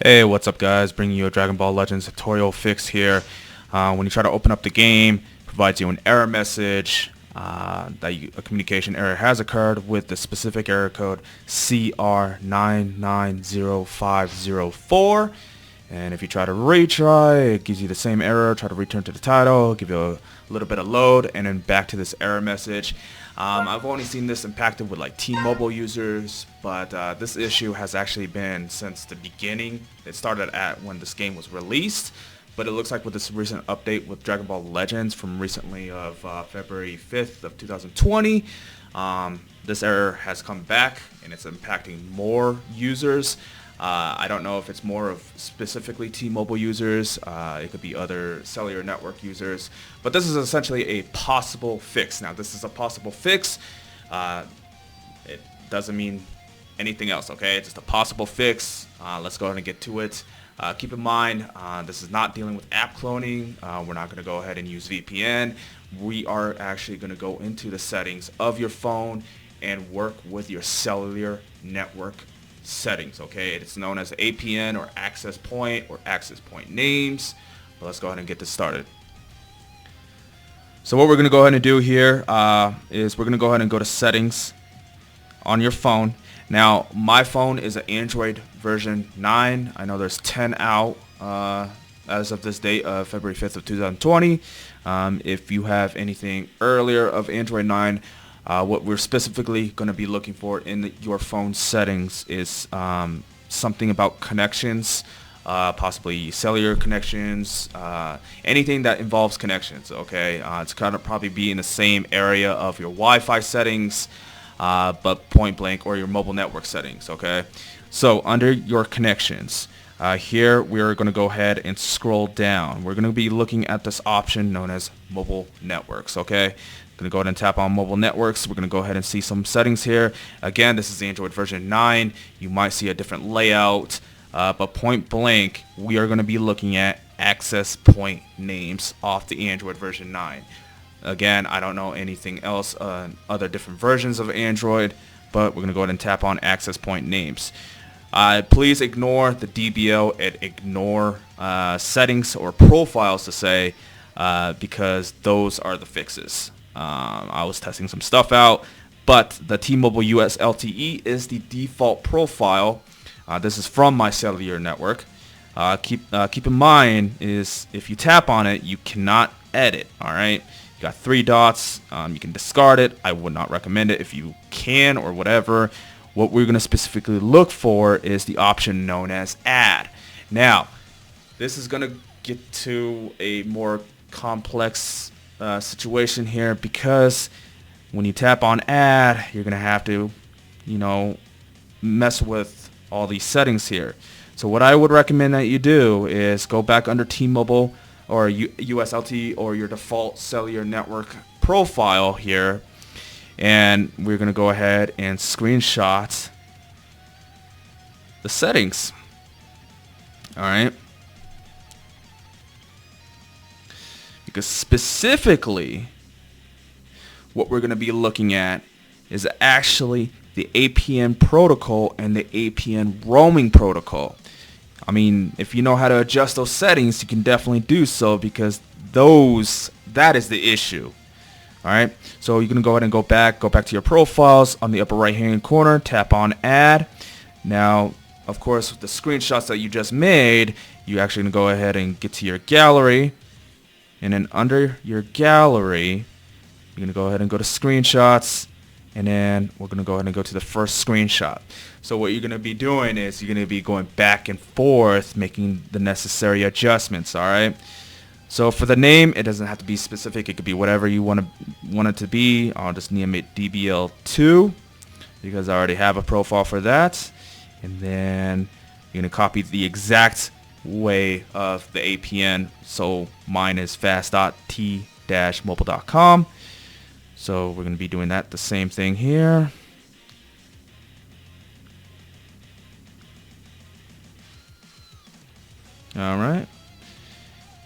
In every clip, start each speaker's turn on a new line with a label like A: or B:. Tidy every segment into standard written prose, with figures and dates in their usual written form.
A: Hey, what's up guys? Bringing you a Dragon Ball Legends tutorial fix here. When you try to open up the game, provides you an error message that a communication error has occurred with the specific error code CR990504. And if you try to retry, it gives you the same error. Try to return to the title, give you a little bit of load, and then back to this error message. I've only seen this impacted with like T-Mobile users, but this issue has actually been since the beginning. It started at when this game was released, but it looks like with this recent update with Dragon Ball Legends from recently of February 5th of 2020, this error has come back and it's impacting more users. I don't know if it's more of specifically T-Mobile users, it could be other cellular network users, but this is essentially a possible fix. Now this is a possible fix, it doesn't mean anything else, okay? It's just a possible fix. Let's go ahead and get to it. Keep in mind, this is not dealing with app cloning. We're not going to go ahead and use VPN. We are actually going to go into the settings of your phone and work with your cellular network settings, okay? It's known as APN or access point or access point names. But let's go ahead and get this started. So what we're going to go ahead and do here is we're going to go ahead and go to settings on your phone. Now my phone is an Android version 9. I know there's 10 out as of this date of February 5th of 2020. If you have anything earlier of Android 9, what we're specifically going to be looking for in your phone settings is something about connections, possibly cellular connections, anything that involves connections, okay? It's going to probably be in the same area of your Wi-Fi settings, but point blank, or your mobile network settings, okay? So under your connections, here we're going to go ahead and scroll down. We're going to be looking at this option known as mobile networks, okay? Going to go ahead and tap on mobile networks. We're going to go ahead and see some settings here. Again, this is the Android version 9. You might see a different layout, but point blank, we are going to be looking at access point names off the Android version 9. Again, I don't know anything else, other different versions of Android, but we're going to go ahead and tap on access point names. Please ignore the DBL and ignore settings or profiles to say, because those are the fixes. I was testing some stuff out, but the T-Mobile US LTE is the default profile. This is from my cellular network. Keep in mind is if you tap on it, you cannot edit. All right, you got 3 dots. You can discard it. I would not recommend it if you can or whatever. What we're going to specifically look for is the option known as add. Now, this is going to get to a more complex situation here, because when you tap on add, you're gonna have to, mess with all these settings here. So what I would recommend that you do is go back under T-Mobile or US LTE or your default cellular network profile here, and we're gonna go ahead and screenshot the settings. All right. Because specifically what we're going to be looking at is actually the APN protocol and the APN roaming protocol. I mean, if you know how to adjust those settings, you can definitely do so, because that is the issue. All right, so you're going to go ahead and go back to your profiles on the upper right hand corner, tap on add. Now, of course, with the screenshots that you just made, you're actually going to go ahead and get to your gallery. And then under your gallery, you're going to go ahead and go to screenshots, and then we're going to go ahead and go to the first screenshot. So what you're going to be doing is you're going to be going back and forth, making the necessary adjustments, all right? So for the name, it doesn't have to be specific. It could be whatever you want it to be. I'll just name it DBL2 because I already have a profile for that. And then you're going to copy the exact way of the APN. So mine is fast.t-mobile.com. So we're going to be doing that, the same thing here. All right.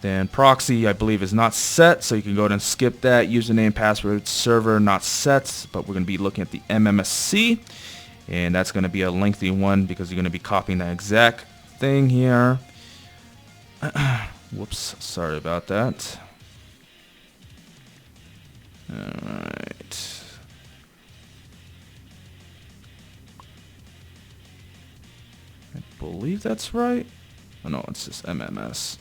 A: Then proxy, I believe, is not set, so you can go ahead and skip that. Username, password, server, not set, but we're going to be looking at the MMSC, and that's going to be a lengthy one because you're going to be copying the exact thing here. Whoops, sorry about that. Alright. I believe that's right. Oh no, it's just MMS.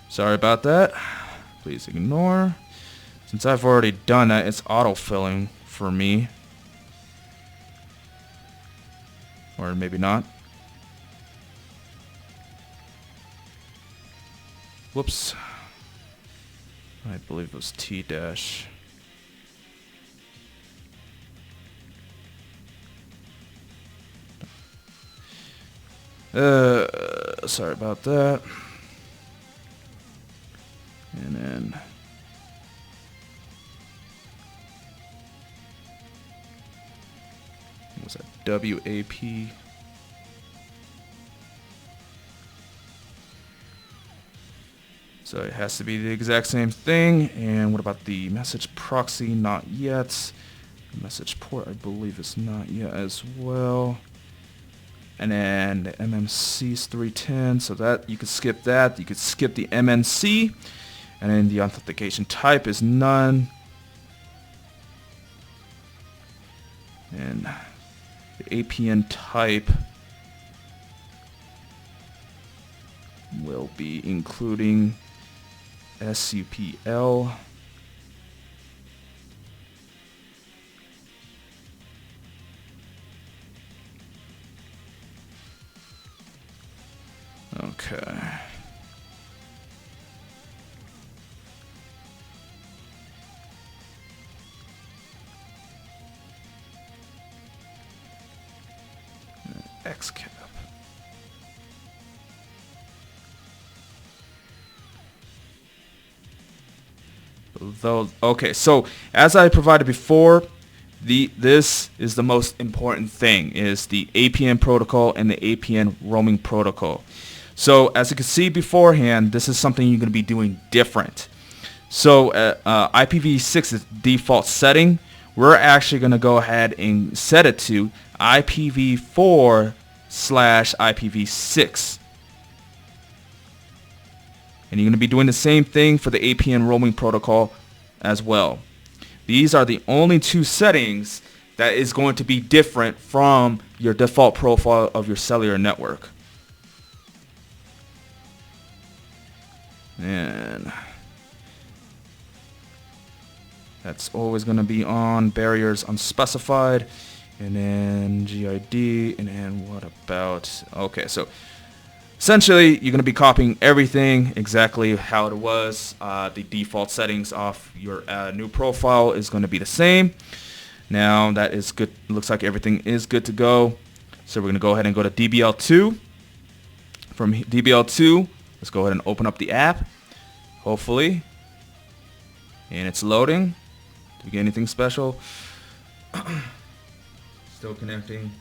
A: Sorry about that. Please ignore. Since I've already done that, it's autofilling for me. Or maybe not. Whoops. I believe it was T dash. Sorry about that. And then what was that? WAP. So it has to be the exact same thing. And what about the message proxy? Not yet. The message port, I believe, is not yet as well. And then the MMC is 310, so that you could skip that. You could skip the MNC. And then the authentication type is none. And the APN type will be including SUPL. Okay. XCAP. Okay, so as I provided before, this is the most important thing, is the APN protocol and the APN roaming protocol. So as you can see beforehand, this is something you're going to be doing different. So IPv6 default setting, we're actually going to go ahead and set it to IPv4/IPv6. And you're going to be doing the same thing for the APN roaming protocol as well. These are the only two settings that is going to be different from your default profile of your cellular network. And that's always going to be on, barriers unspecified, and then GID, and then what about, okay, so essentially you're going to be copying everything exactly how it was. The default settings of your new profile is going to be the same. Now that is good, looks like everything is good to go. So we're going to go ahead and go to DBL2. From DBL2, let's go ahead and open up the app, hopefully, and it's loading. Did we get anything special? Still connecting.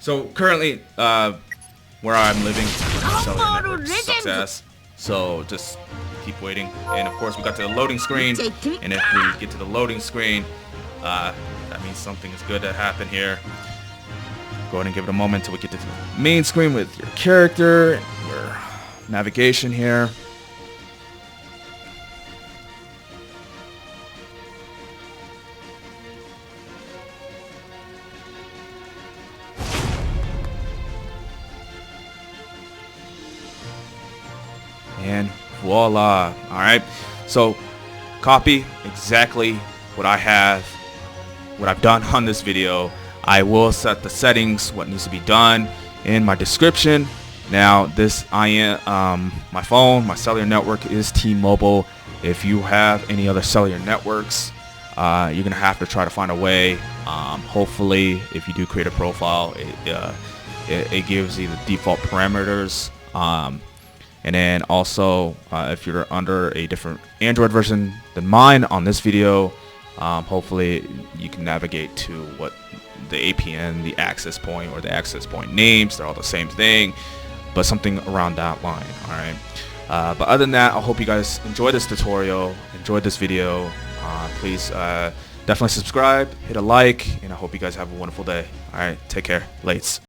A: So currently, where I'm living, cellular network sucks ass. So just keep waiting. And of course, we got to the loading screen. And if we get to the loading screen, that means something is good to happen here. Go ahead and give it a moment until we get to the main screen with your character and your navigation here. And voila. Alright, so copy exactly what I have, what I've done on this video. I will set the settings, what needs to be done, in my description. Now this my phone, my cellular network is T-Mobile. If you have any other cellular networks, you're gonna have to try to find a way. Hopefully if you do create a profile, it gives you the default parameters. And then also, if you're under a different Android version than mine on this video, hopefully you can navigate to what the APN, the access point, or the access point names. They're all the same thing, but something around that line. All right. But other than that, I hope you guys enjoyed this tutorial, enjoyed this video. Please Definitely subscribe, hit a like, and I hope you guys have a wonderful day. All right, take care. Lates.